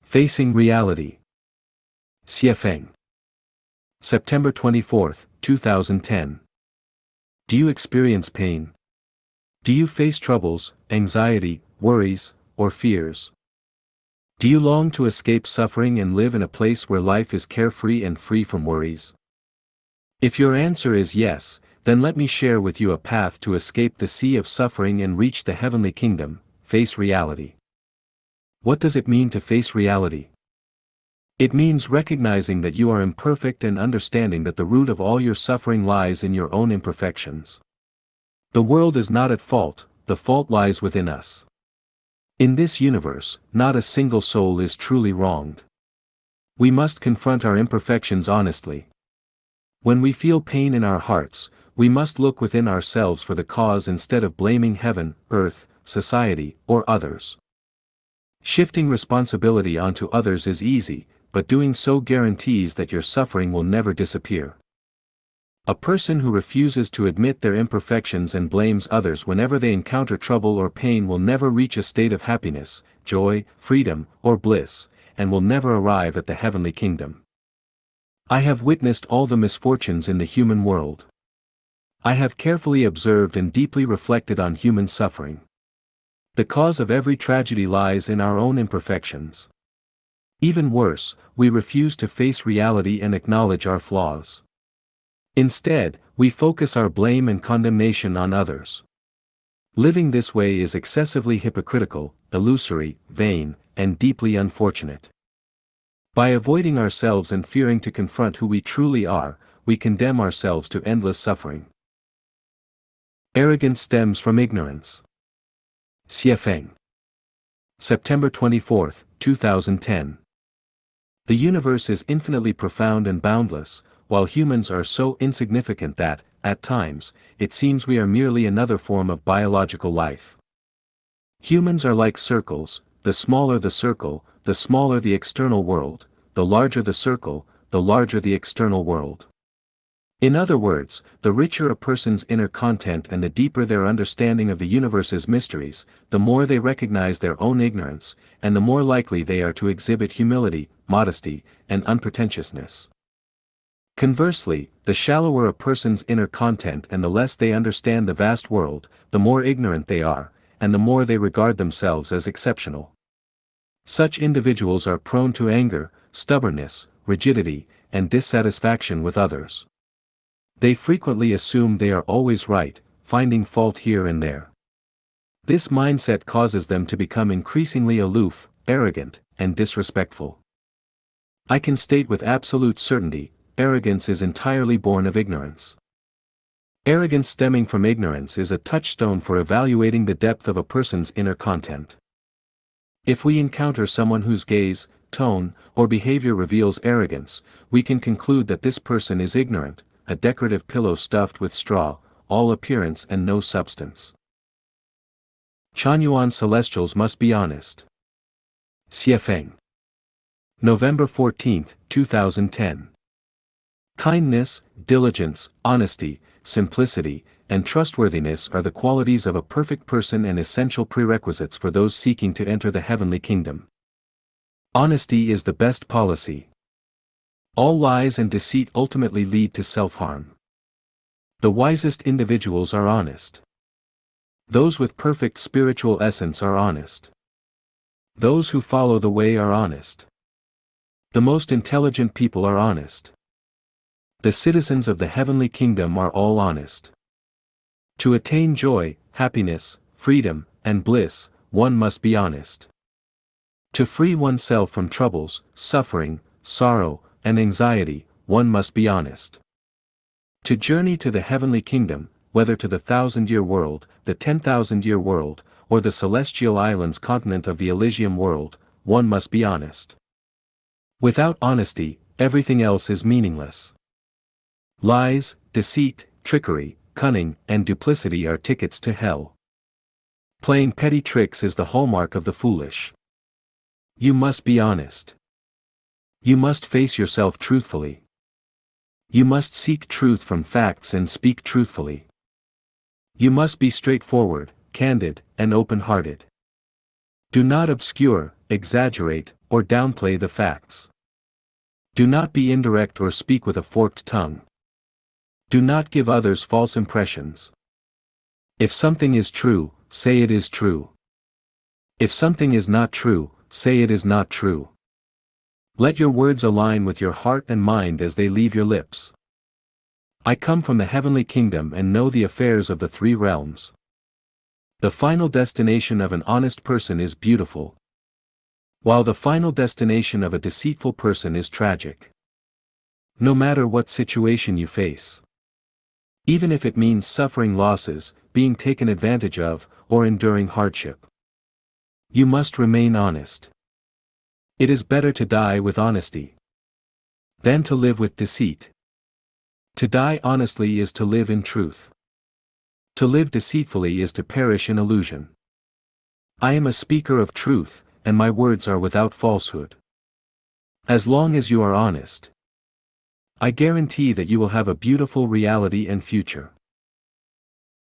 Facing Reality. Xiefeng. September 24, 2010. Do you experience pain? Do you face troubles, anxiety, worries, or fears? Do you long to escape suffering and live in a place where life is carefree and free from worries? If your answer is yes, then let me share with you a path to escape the sea of suffering and reach the heavenly kingdom. Face reality. What does it mean to face reality? It means recognizing that you are imperfect and understanding that the root of all your suffering lies in your own imperfections. The world is not at fault, the fault lies within us. In this universe, not a single soul is truly wronged. We must confront our imperfections honestly. When we feel pain in our hearts, we must look within ourselves for the cause instead of blaming heaven, earth, society, or others. Shifting responsibility onto others is easy, but doing so guarantees that your suffering will never disappear. A person who refuses to admit their imperfections and blames others whenever they encounter trouble or pain will never reach a state of happiness, joy, freedom, or bliss, and will never arrive at the heavenly kingdom. I have witnessed all the misfortunes in the human world. I have carefully observed and deeply reflected on human suffering. The cause of every tragedy lies in our own imperfections. Even worse, we refuse to face reality and acknowledge our flaws. Instead, we focus our blame and condemnation on others. Living this way is excessively hypocritical, illusory, vain, and deeply unfortunate. By avoiding ourselves and fearing to confront who we truly are, we condemn ourselves to endless suffering. Arrogance stems from ignorance. Xiefeng. September 24, 2010. The universe is infinitely profound and boundless, while humans are so insignificant that, at times, it seems we are merely another form of biological life. Humans are like circles: the smaller the circle, the smaller the external world; the larger the circle, the larger the external world. In other words, the richer a person's inner content and the deeper their understanding of the universe's mysteries, the more they recognize their own ignorance, and the more likely they are to exhibit humility, modesty, and unpretentiousness. Conversely, the shallower a person's inner content and the less they understand the vast world, the more ignorant they are, and the more they regard themselves as exceptional. Such individuals are prone to anger, stubbornness, rigidity, and dissatisfaction with others. They frequently assume they are always right, finding fault here and there. This mindset causes them to become increasingly aloof, arrogant, and disrespectful. I can state with absolute certainty, arrogance is entirely born of ignorance. Arrogance stemming from ignorance is a touchstone for evaluating the depth of a person's inner content. If we encounter someone whose gaze, tone, or behavior reveals arrogance, we can conclude that this person is ignorant, a decorative pillow stuffed with straw, all appearance and no substance. Chanyuan celestials must be honest. Xiefeng. November 14, 2010. Kindness, diligence, honesty, simplicity, and trustworthiness are the qualities of a perfect person and essential prerequisites for those seeking to enter the heavenly kingdom. Honesty is the best policy. All lies and deceit ultimately lead to self-harm. The wisest individuals are honest. Those with perfect spiritual essence are honest. Those who follow the way are honest. The most intelligent people are honest. The citizens of the heavenly kingdom are all honest. To attain joy, happiness, freedom, and bliss, one must be honest. To free oneself from troubles, suffering, sorrow, and anxiety, one must be honest. To journey to the heavenly kingdom, whether to the 1,000-year world, the 10,000-year world, or the celestial islands continent of the Elysium world, one must be honest. Without honesty, everything else is meaningless. Lies, deceit, trickery, cunning, and duplicity are tickets to hell. Playing petty tricks is the hallmark of the foolish. You must be honest. You must face yourself truthfully. You must seek truth from facts and speak truthfully. You must be straightforward, candid, and open-hearted. Do not obscure, exaggerate, or downplay the facts. Do not be indirect or speak with a forked tongue. Do not give others false impressions. If something is true, say it is true. If something is not true, say it is not true. Let your words align with your heart and mind as they leave your lips. I come from the heavenly kingdom and know the affairs of the three realms. The final destination of an honest person is beautiful, while the final destination of a deceitful person is tragic. No matter what situation you face, even if it means suffering losses, being taken advantage of, or enduring hardship, you must remain honest. It is better to die with honesty than to live with deceit. To die honestly is to live in truth. To live deceitfully is to perish in illusion. I am a speaker of truth, and my words are without falsehood. As long as you are honest, I guarantee that you will have a beautiful reality and future.